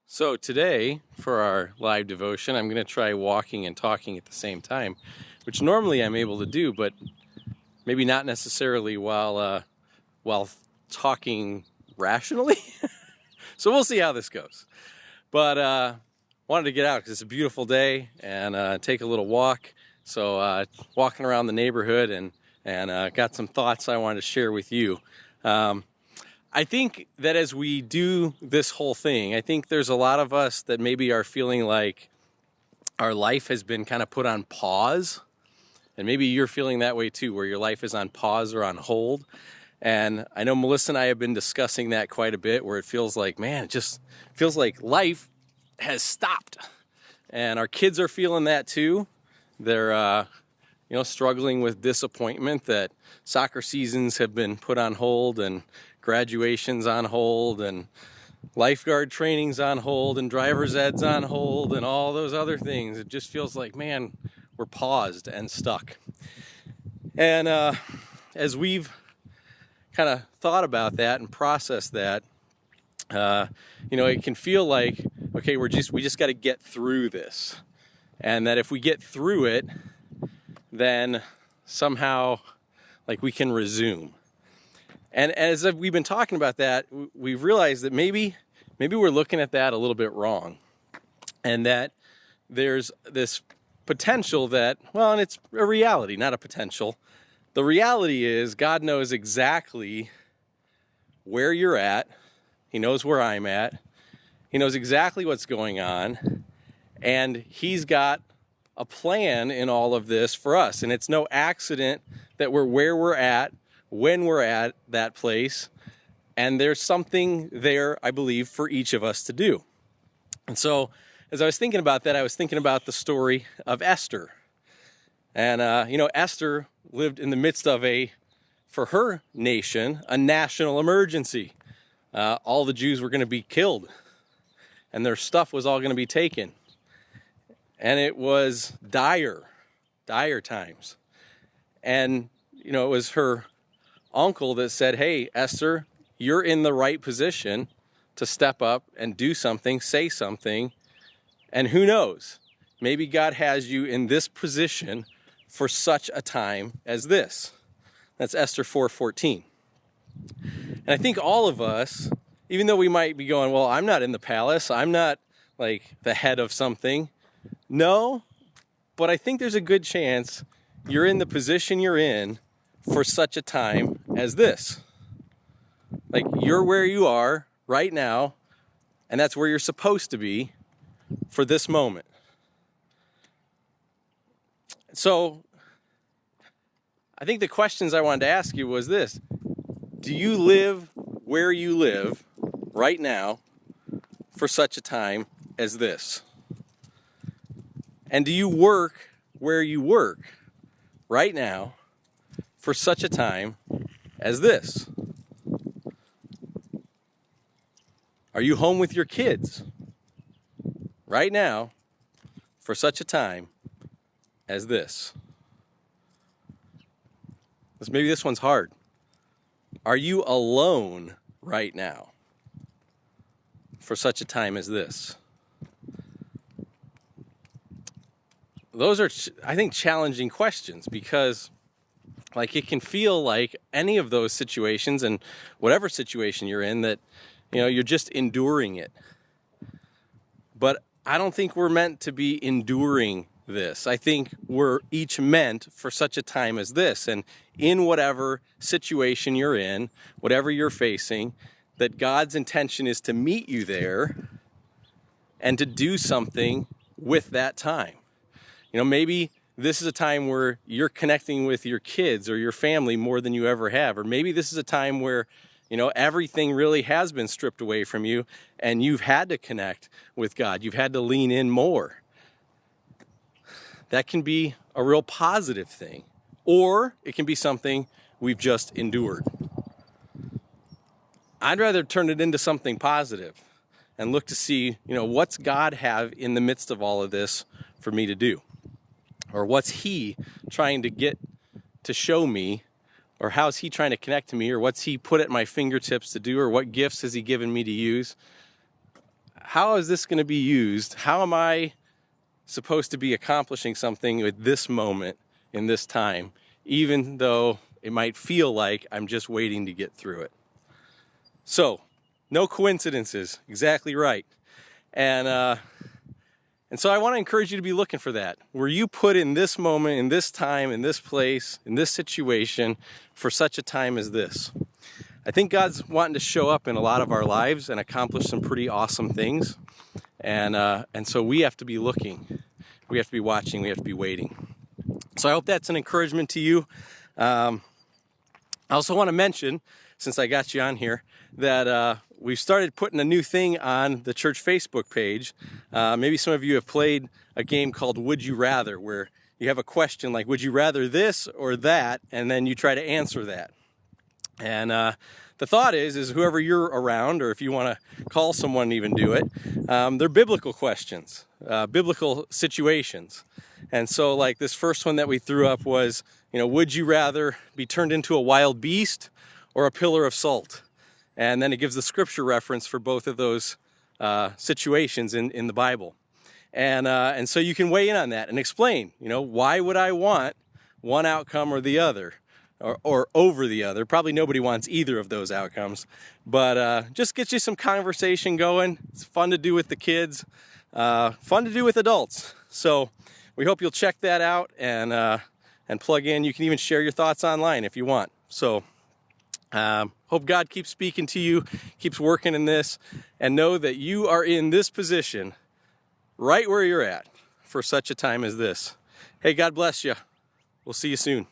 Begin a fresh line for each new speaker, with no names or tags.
So today, for our live devotion, I'm going to try walking and talking at the same time, which normally I'm able to do, but maybe not necessarily while talking rationally. So we'll see how this goes. But wanted to get out because it's a beautiful day and take a little walk. So walking around the neighborhood and got some thoughts I wanted to share with you. I think that as we do this whole thing, I think there's a lot of us that maybe are feeling like our life has been kind of put on pause. And maybe you're feeling that way too, where your life is on pause or on hold. And I know Melissa and I have been discussing that quite a bit, where it feels like, man, it just feels like life has stopped. And our kids are feeling that too. They're struggling with disappointment that soccer seasons have been put on hold and graduations on hold and lifeguard trainings on hold and driver's eds on hold and all those other things. It just feels like, man, we're paused and stuck. And as we've kind of thought about that and processed that, it can feel like, okay, we just got to get through this. And that if we get through it, then somehow like we can resume. And as we've been talking about that, we've realized that maybe we're looking at that a little bit wrong. And that there's this potential that, well, and it's a reality, not a potential. The reality is God knows exactly where you're at. He knows where I'm at. He knows exactly what's going on. And He's got a plan in all of this for us. And it's no accident that we're where we're at, when we're at that place. And there's something there, I believe, for each of us to do. And so as I was thinking about that, I was thinking about the story of Esther. And, Esther lived in the midst of for her nation, a national emergency. All the Jews were going to be killed. And their stuff was all going to be taken. And it was dire times. And, it was her uncle that said, hey, Esther, you're in the right position to step up and do something, say something. And who knows, maybe God has you in this position for such a time as this. That's Esther 4:14. And I think all of us, even though we might be going, well, I'm not in the palace, I'm not like the head of something. No, but I think there's a good chance you're in the position you're in for such a time as this. Like you're where you are right now, and that's where you're supposed to be for this moment. So I think the questions I wanted to ask you was this. Do you live where you live right now for such a time as this? And do you work where you work right now for such a time as this? Are you home with your kids right now for such a time as this? Maybe this one's hard. Are you alone right now for such a time as this? Those are, I think, challenging questions because it can feel like any of those situations and whatever situation you're in that, you're just enduring it. But I don't think we're meant to be enduring this. I think we're each meant for such a time as this. And in whatever situation you're in, whatever you're facing, that God's intention is to meet you there and to do something with that time. Maybe this is a time where you're connecting with your kids or your family more than you ever have. Or maybe this is a time where, everything really has been stripped away from you and you've had to connect with God. You've had to lean in more. That can be a real positive thing. Or it can be something we've just endured. I'd rather turn it into something positive and look to see, what's God have in the midst of all of this for me to do? Or what's He trying to get to show me? Or how's He trying to connect to me? Or what's He put at my fingertips to do? Or what gifts has He given me to use? how is this going to be used? How am I supposed to be accomplishing something with this moment in this time, even though it might feel like I'm just waiting to get through it? So, no coincidences, exactly right. And so I want to encourage you to be looking for that. Were you put in this moment, in this time, in this place, in this situation for such a time as this? I think God's wanting to show up in a lot of our lives and accomplish some pretty awesome things. And so we have to be looking. We have to be watching. We have to be waiting. So I hope that's an encouragement to you. I also want to mention, since I got you on here, that we've started putting a new thing on the church Facebook page. Maybe some of you have played a game called Would You Rather, where you have a question like, would you rather this or that? And then you try to answer that. And the thought is whoever you're around, or if you want to call someone and even do it, they're biblical questions, biblical situations. And so like this first one that we threw up was, would you rather be turned into a wild beast or a pillar of salt? And then it gives the scripture reference for both of those situations in the Bible. And so you can weigh in on that and explain, why would I want one outcome or the other? Or over the other. Probably nobody wants either of those outcomes, but just gets you some conversation going. It's fun to do with the kids, fun to do with adults. So we hope you'll check that out and plug in. You can even share your thoughts online if you want. So hope God keeps speaking to you, keeps working in this, and know that you are in this position right where you're at for such a time as this. Hey, God bless you. We'll see you soon.